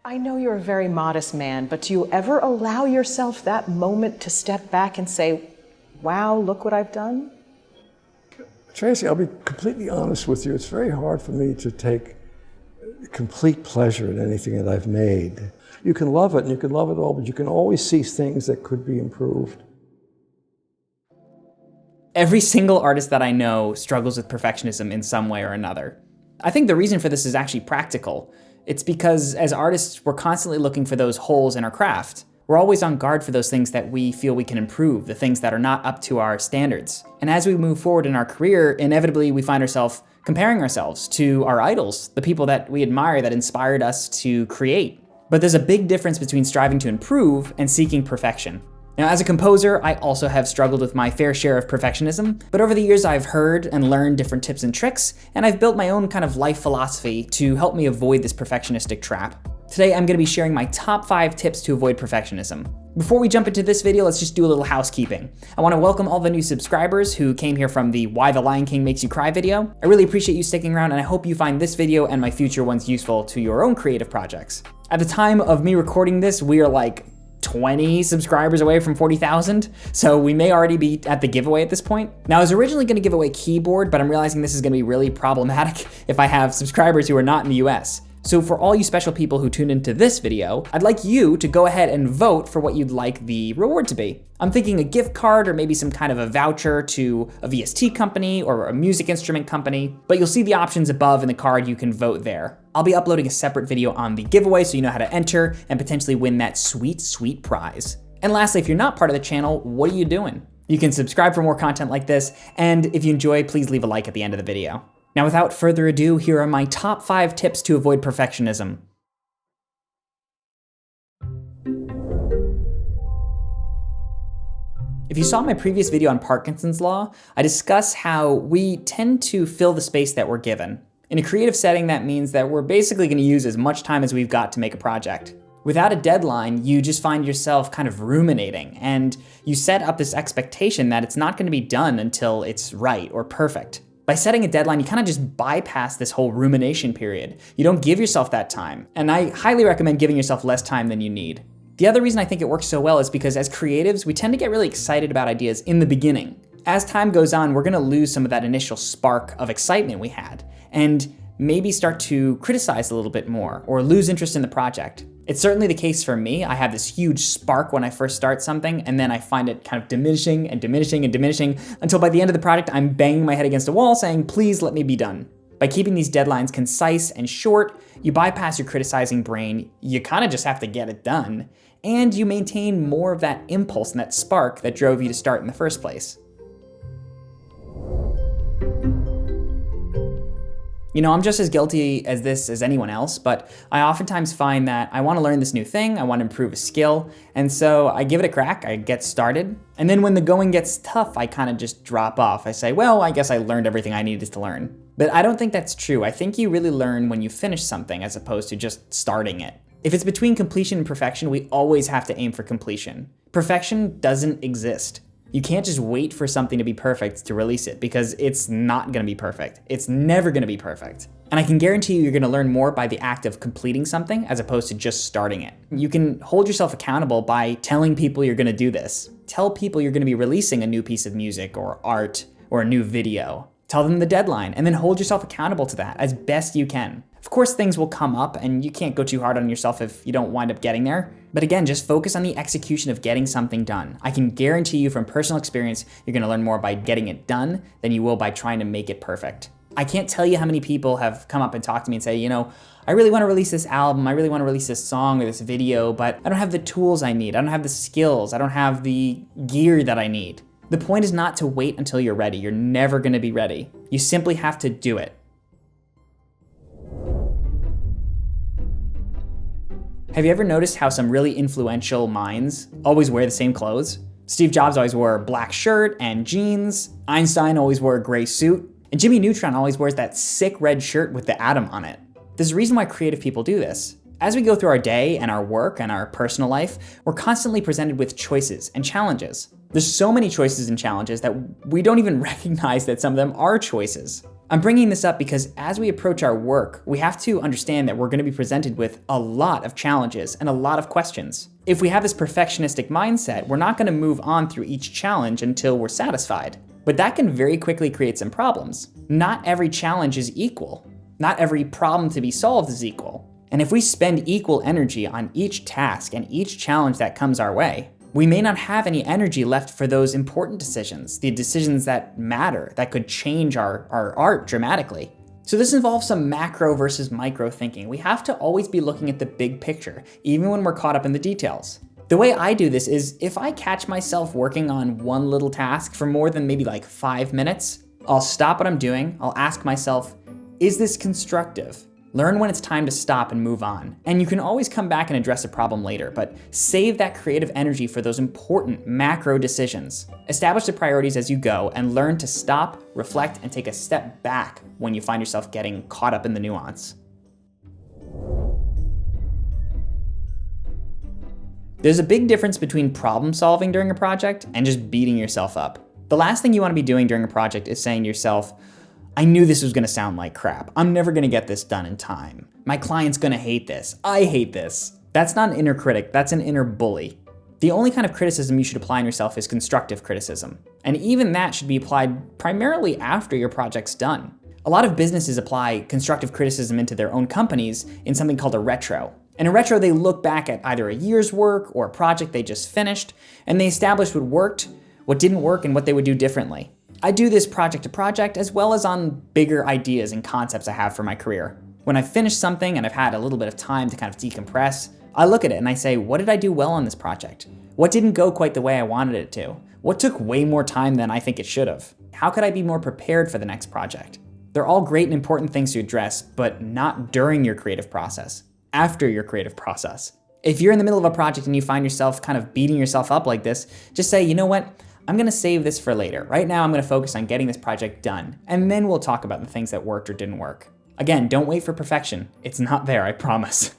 I know you're a very modest man, but do you ever allow yourself that moment to step back and say, wow, look what I've done? Tracy, I'll be completely honest with you. It's very hard for me to take complete pleasure in anything that I've made. You can love it and you can love it all, but you can always see things that could be improved. Every single artist that I know struggles with perfectionism in some way or another. I think the reason for this is actually practical. It's because as artists, we're constantly looking for those holes in our craft. We're always on guard for those things that we feel we can improve, the things that are not up to our standards. And as we move forward in our career, inevitably we find ourselves comparing ourselves to our idols, the people that we admire that inspired us to create. But there's a big difference between striving to improve and seeking perfection. Now, as a composer, I also have struggled with my fair share of perfectionism, but over the years I've heard and learned different tips and tricks, and I've built my own kind of life philosophy to help me avoid this perfectionistic trap. Today, I'm gonna be sharing my top 5 tips to avoid perfectionism. Before we jump into this video, let's just do a little housekeeping. I wanna welcome all the new subscribers who came here from the Why the Lion King Makes You Cry video. I really appreciate you sticking around, and I hope you find this video and my future ones useful to your own creative projects. At the time of me recording this, we are like 20 subscribers away from 40,000, so we may already be at the giveaway at this point. Now, I was originally gonna give away a keyboard, but I'm realizing this is gonna be really problematic if I have subscribers who are not in the US. So for all you special people who tuned into this video, I'd like you to go ahead and vote for what you'd like the reward to be. I'm thinking a gift card or maybe some kind of a voucher to a VST company or a music instrument company, but you'll see the options above in the card. You can vote there. I'll be uploading a separate video on the giveaway so you know how to enter and potentially win that sweet, sweet prize. And lastly, if you're not part of the channel, what are you doing? You can subscribe for more content like this, and if you enjoy, please leave a like at the end of the video. Now, without further ado, here are my top 5 tips to avoid perfectionism. If you saw my previous video on Parkinson's law, I discuss how we tend to fill the space that we're given. In a creative setting, that means that we're basically gonna use as much time as we've got to make a project. Without a deadline, you just find yourself kind of ruminating, and you set up this expectation that it's not gonna be done until it's right or perfect. By setting a deadline, you kind of just bypass this whole rumination period. You don't give yourself that time, and I highly recommend giving yourself less time than you need. The other reason I think it works so well is because as creatives, we tend to get really excited about ideas in the beginning. As time goes on, we're gonna lose some of that initial spark of excitement we had, and maybe start to criticize a little bit more, or lose interest in the project. It's certainly the case for me. I have this huge spark when I first start something, and then I find it kind of diminishing and diminishing and diminishing until by the end of the project, I'm banging my head against a wall saying, please let me be done. By keeping these deadlines concise and short, you bypass your criticizing brain, you kind of just have to get it done, and you maintain more of that impulse and that spark that drove you to start in the first place. You know, I'm just as guilty as this as anyone else, but I oftentimes find that I want to learn this new thing, I want to improve a skill, and so I give it a crack, I get started, and then when the going gets tough, I kind of just drop off. I say, well, I guess I learned everything I needed to learn. But I don't think that's true. I think you really learn when you finish something as opposed to just starting it. If it's between completion and perfection, we always have to aim for completion. Perfection doesn't exist. You can't just wait for something to be perfect to release it, because it's not gonna be perfect. It's never gonna be perfect. And I can guarantee you're gonna learn more by the act of completing something as opposed to just starting it. You can hold yourself accountable by telling people you're gonna do this. Tell people you're gonna be releasing a new piece of music or art or a new video. Tell them the deadline, and then hold yourself accountable to that as best you can. Of course, things will come up, and you can't go too hard on yourself if you don't wind up getting there. But again, just focus on the execution of getting something done. I can guarantee you from personal experience, you're gonna learn more by getting it done than you will by trying to make it perfect. I can't tell you how many people have come up and talked to me and say, you know, I really wanna release this album, I really wanna release this song or this video, but I don't have the tools I need, I don't have the skills, I don't have the gear that I need. The point is not to wait until you're ready. You're never gonna be ready. You simply have to do it. Have you ever noticed how some really influential minds always wear the same clothes? Steve Jobs always wore a black shirt and jeans. Einstein always wore a gray suit. And Jimmy Neutron always wears that sick red shirt with the atom on it. There's a reason why creative people do this. As we go through our day and our work and our personal life, we're constantly presented with choices and challenges. There's so many choices and challenges that we don't even recognize that some of them are choices. I'm bringing this up because as we approach our work, we have to understand that we're going to be presented with a lot of challenges and a lot of questions. If we have this perfectionistic mindset, we're not going to move on through each challenge until we're satisfied. But that can very quickly create some problems. Not every challenge is equal. Not every problem to be solved is equal. And if we spend equal energy on each task and each challenge that comes our way, we may not have any energy left for those important decisions, the decisions that matter, that could change our art dramatically. So this involves some macro versus micro thinking. We have to always be looking at the big picture, even when we're caught up in the details. The way I do this is if I catch myself working on one little task for more than maybe like 5 minutes, I'll stop what I'm doing, I'll ask myself, is this constructive? Learn when it's time to stop and move on. And you can always come back and address a problem later, but save that creative energy for those important macro decisions. Establish the priorities as you go and learn to stop, reflect, and take a step back when you find yourself getting caught up in the nuance. There's a big difference between problem solving during a project and just beating yourself up. The last thing you want to be doing during a project is saying to yourself, I knew this was gonna sound like crap. I'm never gonna get this done in time. My client's gonna hate this. I hate this. That's not an inner critic, that's an inner bully. The only kind of criticism you should apply on yourself is constructive criticism. And even that should be applied primarily after your project's done. A lot of businesses apply constructive criticism into their own companies in something called a retro. In a retro, they look back at either a year's work or a project they just finished, and they establish what worked, what didn't work, and what they would do differently. I do this project to project as well as on bigger ideas and concepts I have for my career. When I've finished something and I've had a little bit of time to kind of decompress, I look at it and I say, what did I do well on this project? What didn't go quite the way I wanted it to? What took way more time than I think it should have? How could I be more prepared for the next project? They're all great and important things to address, but not during your creative process, after your creative process. If you're in the middle of a project and you find yourself kind of beating yourself up like this, just say, you know what? I'm gonna save this for later. Right now, I'm gonna focus on getting this project done, and then we'll talk about the things that worked or didn't work. Again, don't wait for perfection. It's not there, I promise.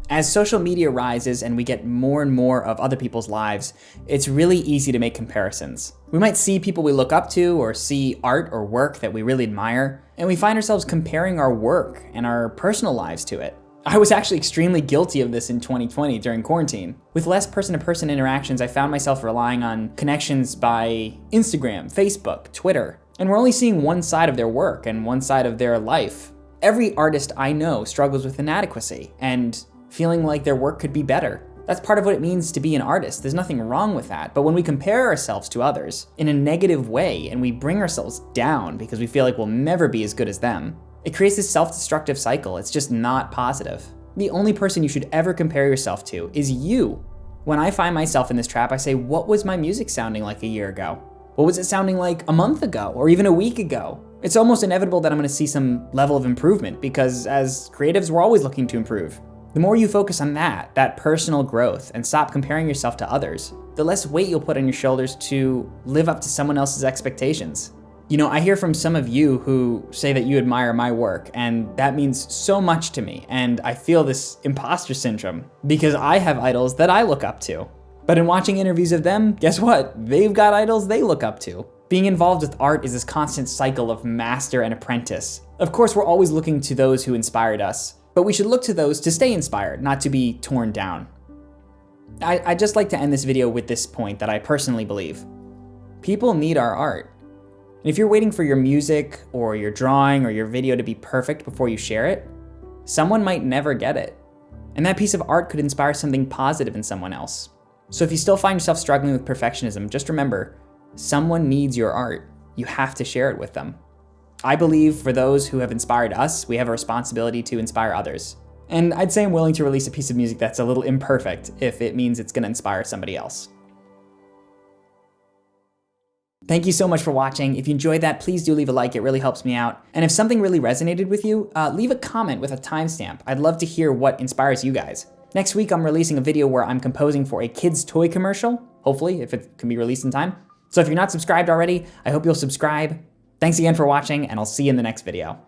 As social media rises and we get more and more of other people's lives, it's really easy to make comparisons. We might see people we look up to or see art or work that we really admire, and we find ourselves comparing our work and our personal lives to it. I was actually extremely guilty of this in 2020 during quarantine. With less person-to-person interactions, I found myself relying on connections by Instagram, Facebook, Twitter, and we're only seeing one side of their work and one side of their life. Every artist I know struggles with inadequacy and feeling like their work could be better. That's part of what it means to be an artist. There's nothing wrong with that. But when we compare ourselves to others in a negative way and we bring ourselves down because we feel like we'll never be as good as them, it creates this self-destructive cycle. It's just not positive. The only person you should ever compare yourself to is you. When I find myself in this trap, I say, what was my music sounding like a year ago? What was it sounding like a month ago or even a week ago? It's almost inevitable that I'm gonna see some level of improvement because as creatives, we're always looking to improve. The more you focus on that personal growth and stop comparing yourself to others, the less weight you'll put on your shoulders to live up to someone else's expectations. You know, I hear from some of you who say that you admire my work, and that means so much to me, and I feel this imposter syndrome because I have idols that I look up to. But in watching interviews of them, guess what? They've got idols they look up to. Being involved with art is this constant cycle of master and apprentice. Of course, we're always looking to those who inspired us, but we should look to those to stay inspired, not to be torn down. I'd just like to end this video with this point that I personally believe. People need our art. And if you're waiting for your music or your drawing or your video to be perfect before you share it, someone might never get it. And that piece of art could inspire something positive in someone else. So if you still find yourself struggling with perfectionism, just remember, someone needs your art. You have to share it with them. I believe for those who have inspired us, we have a responsibility to inspire others. And I'd say I'm willing to release a piece of music that's a little imperfect if it means it's gonna inspire somebody else. Thank you so much for watching. If you enjoyed that, please do leave a like, it really helps me out. And if something really resonated with you, leave a comment with a timestamp. I'd love to hear what inspires you guys. Next week, I'm releasing a video where I'm composing for a kid's toy commercial, hopefully, if it can be released in time. So if you're not subscribed already, I hope you'll subscribe. Thanks again for watching, and I'll see you in the next video.